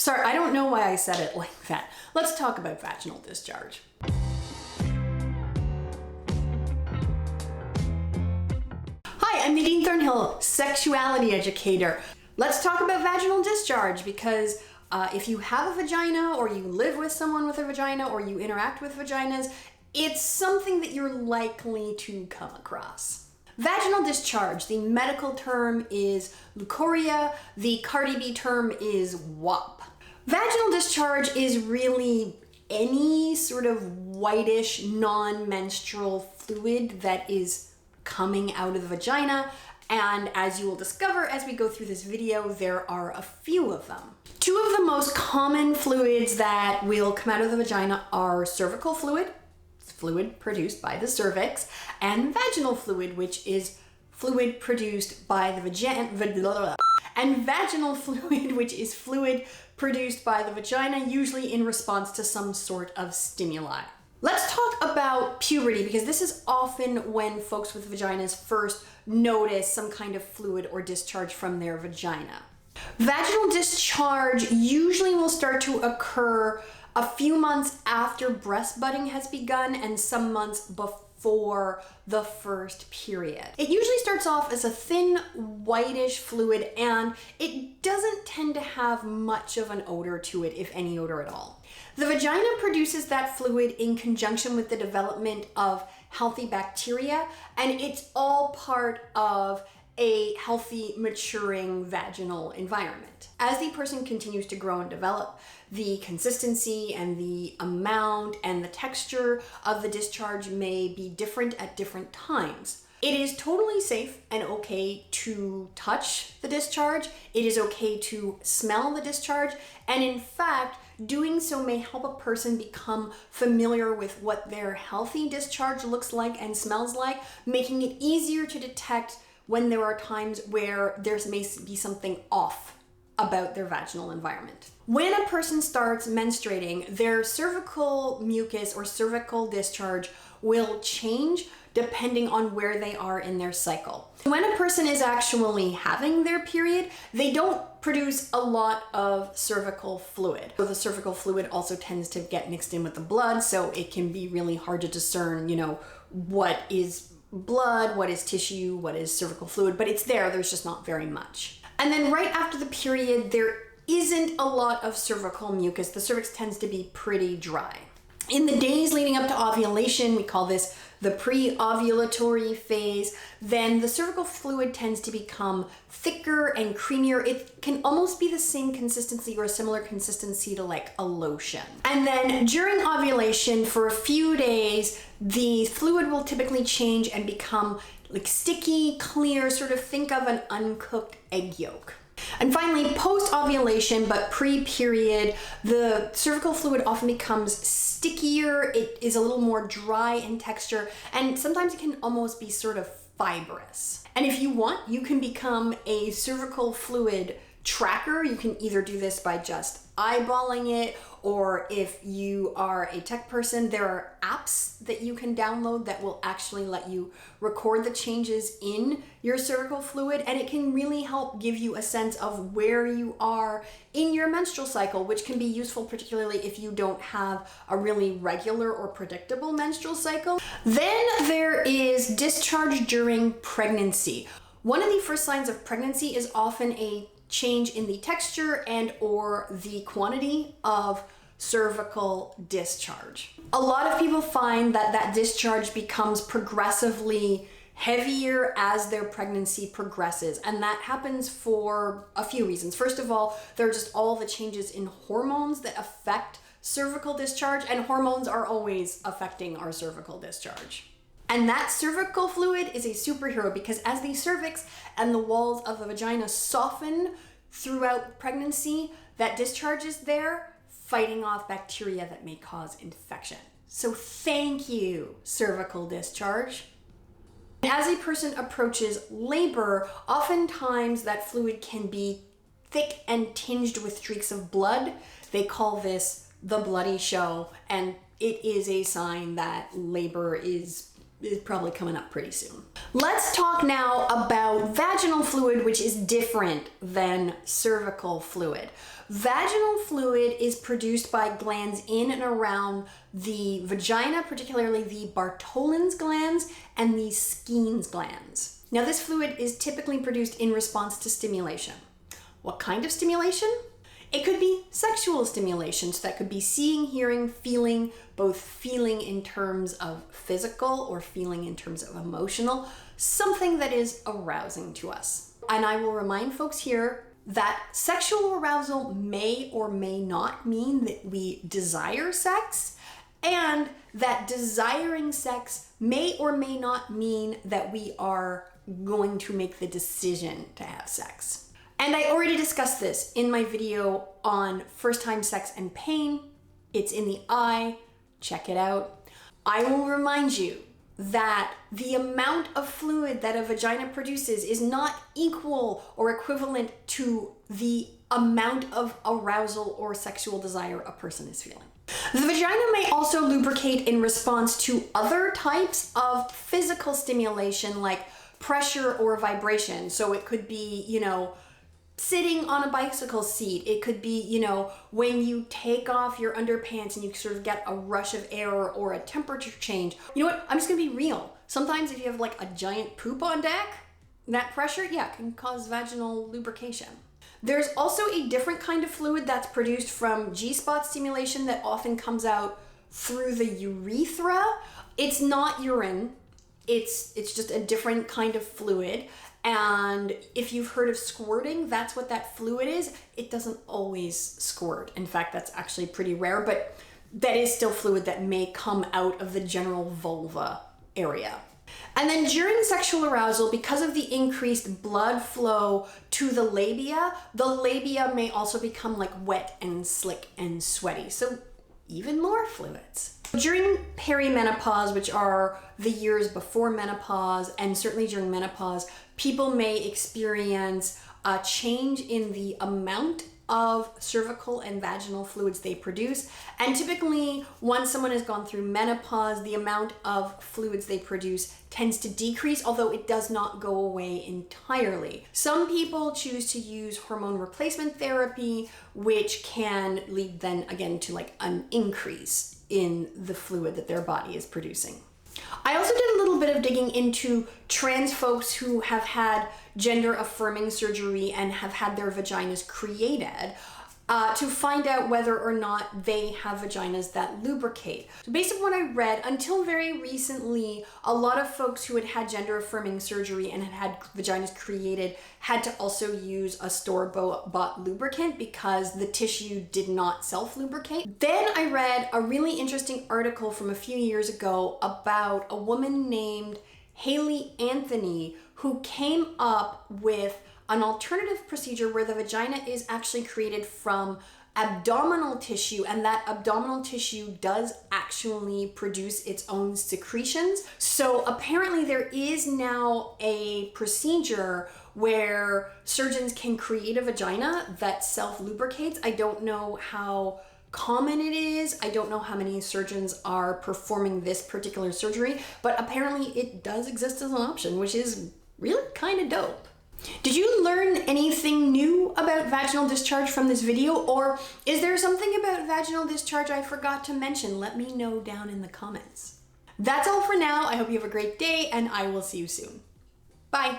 Sorry, I don't know why I said it like that. Let's talk about vaginal discharge. Hi, I'm Nadine Thornhill, sexuality educator. Let's talk about vaginal discharge because if you have a vagina or you live with someone with a vagina or you interact with vaginas, it's something that you're likely to come across. Vaginal discharge, the medical term is leukorrhea, the Cardi B term is WAP. Vaginal discharge is really any sort of whitish non-menstrual fluid that is coming out of the vagina, and as you will discover as we go through this video, there are a few of them. Two of the most common fluids that will come out of the vagina are cervical fluid produced by the cervix, and vaginal fluid, which is fluid produced by the vagina, and vaginal fluid, which is fluid produced by the vagina, usually in response to some sort of stimuli. Let's talk about puberty, because this is often when folks with vaginas first notice some kind of fluid or discharge from their vagina. Vaginal discharge usually will start to occur a few months after breast budding has begun and some months before the first period. It usually starts off as a thin whitish fluid, and it doesn't tend to have much of an odor to it, if any odor at all. The vagina produces that fluid in conjunction with the development of healthy bacteria, and it's all part of a healthy, maturing vaginal environment. As the person continues to grow and develop, the consistency and the amount and the texture of the discharge may be different at different times. It is totally safe and okay to touch the discharge. It is okay to smell the discharge. And in fact, doing so may help a person become familiar with what their healthy discharge looks like and smells like, making it easier to detect when there are times where there may be something off about their vaginal environment. When a person starts menstruating, their cervical mucus or cervical discharge will change depending on where they are in their cycle. When a person is actually having their period, they don't produce a lot of cervical fluid. So the cervical fluid also tends to get mixed in with the blood, so it can be really hard to discern, what is blood, what is tissue, what is cervical fluid, but it's there's just not very much. And then right after the period, there isn't a lot of cervical mucus. The cervix tends to be pretty dry. In the days leading up to ovulation, we call this the pre-ovulatory phase, then the cervical fluid tends to become thicker and creamier. It can almost be the same consistency or a similar consistency to like a lotion. And then during ovulation, for a few days, the fluid will typically change and become like sticky, clear, sort of think of an uncooked egg yolk. And finally, post-ovulation, but pre-period, the cervical fluid often becomes stickier. It is a little more dry in texture, and sometimes it can almost be sort of fibrous. And if you want, you can become a cervical fluid tracker. You can either do this by just eyeballing it, or if you are a tech person, there are apps that you can download that will actually let you record the changes in your cervical fluid, and it can really help give you a sense of where you are in your menstrual cycle, which can be useful particularly if you don't have a really regular or predictable menstrual cycle. Then there is discharge during pregnancy. One of the first signs of pregnancy is often a change in the texture and or the quantity of cervical discharge. A lot of people find that discharge becomes progressively heavier as their pregnancy progresses, and that happens for a few reasons. First of all, there are just all the changes in hormones that affect cervical discharge, and hormones are always affecting our cervical discharge. And that cervical fluid is a superhero because as the cervix and the walls of the vagina soften throughout pregnancy, that discharge is there fighting off bacteria that may cause infection. So thank you, cervical discharge. As a person approaches labor, oftentimes that fluid can be thick and tinged with streaks of blood. They call this the bloody show, and it is a sign that labor is is probably coming up pretty soon. Let's talk now about vaginal fluid, which is different than cervical fluid. Vaginal fluid is produced by glands in and around the vagina, particularly the Bartholin's glands and the Skene's glands. Now, this fluid is typically produced in response to stimulation. What kind of stimulation? It could be sexual stimulation, so that could be seeing, hearing, feeling, both feeling in terms of physical or feeling in terms of emotional, something that is arousing to us. And I will remind folks here that sexual arousal may or may not mean that we desire sex, and that desiring sex may or may not mean that we are going to make the decision to have sex. And I already discussed this in my video on first time sex and pain. It's in the eye, check it out. I will remind you that the amount of fluid that a vagina produces is not equal or equivalent to the amount of arousal or sexual desire a person is feeling. The vagina may also lubricate in response to other types of physical stimulation like pressure or vibration. So it could be, sitting on a bicycle seat. It could be, when you take off your underpants and you sort of get a rush of air or a temperature change. You know what? I'm just gonna be real. Sometimes if you have like a giant poop on deck, that pressure, can cause vaginal lubrication. There's also a different kind of fluid that's produced from G-spot stimulation that often comes out through the urethra. It's not urine. It's just a different kind of fluid. And if you've heard of squirting, that's what that fluid is. It doesn't always squirt. In fact, that's actually pretty rare, but that is still fluid that may come out of the general vulva area. And then during sexual arousal, because of the increased blood flow to the labia may also become like wet and slick and sweaty. So even more fluids. During perimenopause, which are the years before menopause, and certainly during menopause, people may experience a change in the amount of cervical and vaginal fluids they produce. And typically, once someone has gone through menopause, the amount of fluids they produce tends to decrease, although it does not go away entirely. Some people choose to use hormone replacement therapy, which can lead then again to like an increase in the fluid that their body is producing. I also did a little bit of digging into trans folks who have had gender affirming surgery and have had their vaginas created to find out whether or not they have vaginas that lubricate. So based on what I read, until very recently, a lot of folks who had had gender affirming surgery and had had vaginas created had to also use a store-bought lubricant because the tissue did not self-lubricate. Then I read a really interesting article from a few years ago about a woman named Haley Anthony who came up with an alternative procedure where the vagina is actually created from abdominal tissue, and that abdominal tissue does actually produce its own secretions. So apparently there is now a procedure where surgeons can create a vagina that self-lubricates. I don't know how common it is. I don't know how many surgeons are performing this particular surgery, but apparently it does exist as an option, which is really kind of dope. Did you learn anything new about vaginal discharge from this video, or is there something about vaginal discharge I forgot to mention? Let me know down in the comments. That's all for now. I hope you have a great day, and I will see you soon. Bye.